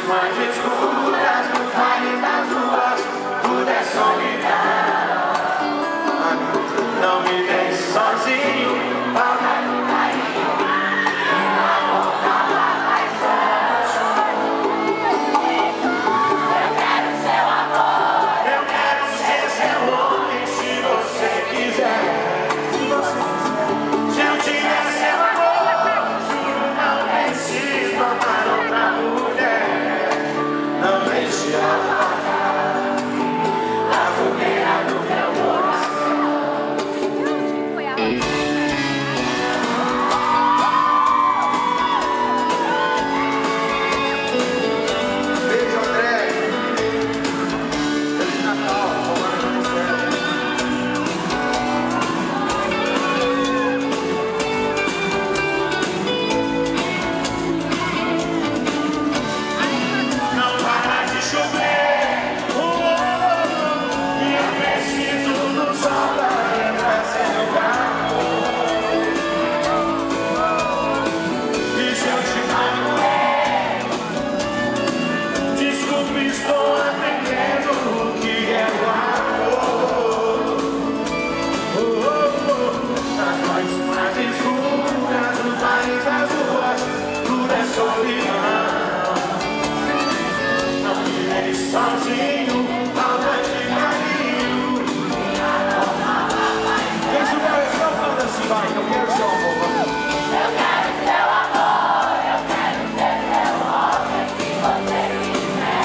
mais escuras, nos vales das ruas, tudo é solidão. Não me deixe sozinho, falta de carinho, e na boca da paixão. Eu quero seu amor, eu quero ser seu homem, se você quiser. Se eu tiver seu amor, juro não preciso amar outra mulher. Não deixe apagar a fogueira do meu coração. Beijo, André. Feliz Natal. Não para de chover, e eu preciso do sol pra ser o carro. E se eu te magoei, desculpe, estou aprendendo o que é o amor. Nas noites mais escuras, nos bares das ruas, tudo é solidão. Não me deixe sozinho, falta de carinho. Quem souber a versão, canta assim, vai, eu quero seu amor. Eu quero seu amor, eu quero ser seu homem, se você quiser.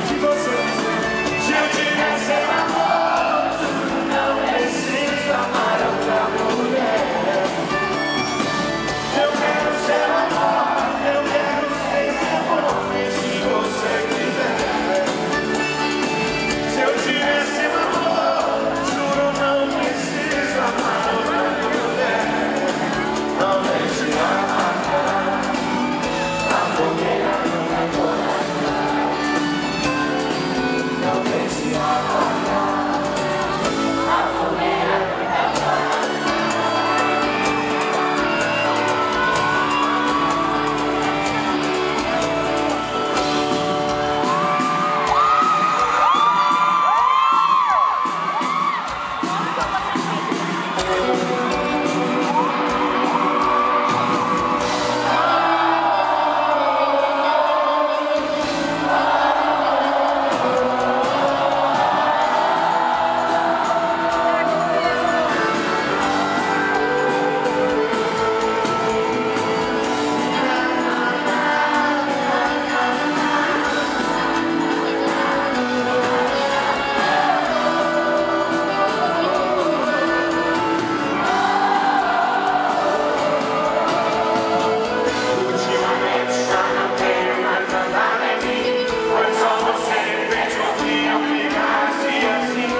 Se você quiser. Se eu tiver seu amor, não preciso amar outra mulher. Eu quero seu amor, eu quero ser seu homem, se você quiser. Se eu tiver seu amor, juro não preciso amar outra mulher. Não deixe apagar a fogueira do meu coração. Não deixe apagar a fogueira do meu coração. Ultimamente já não tenho mais nada em mim, pois só você fez com que eu ficasse assim.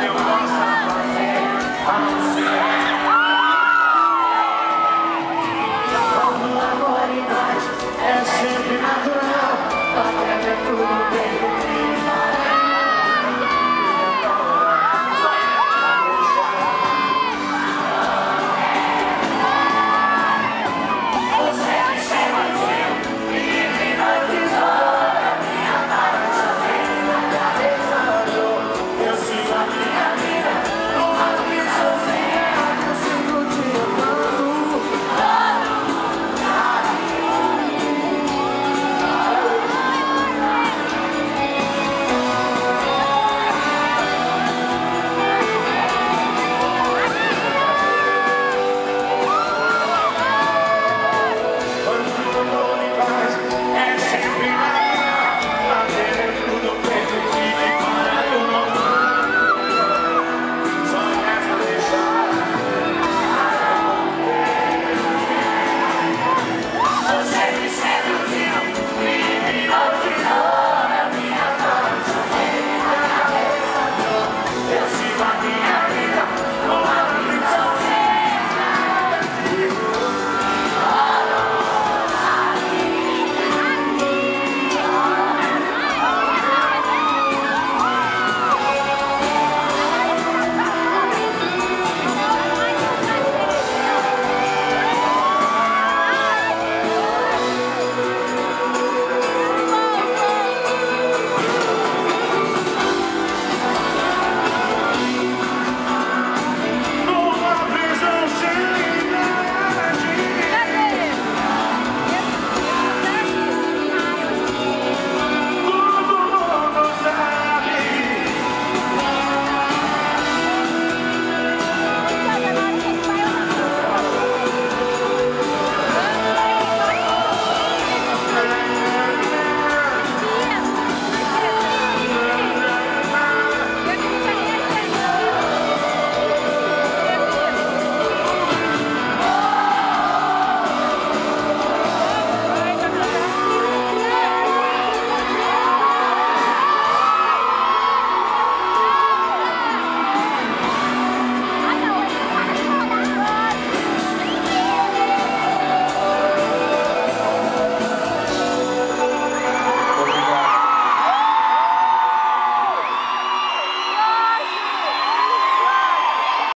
Eu posso fazer a não ser. Quando o amor em nós é sempre natural, até ver tudo bem.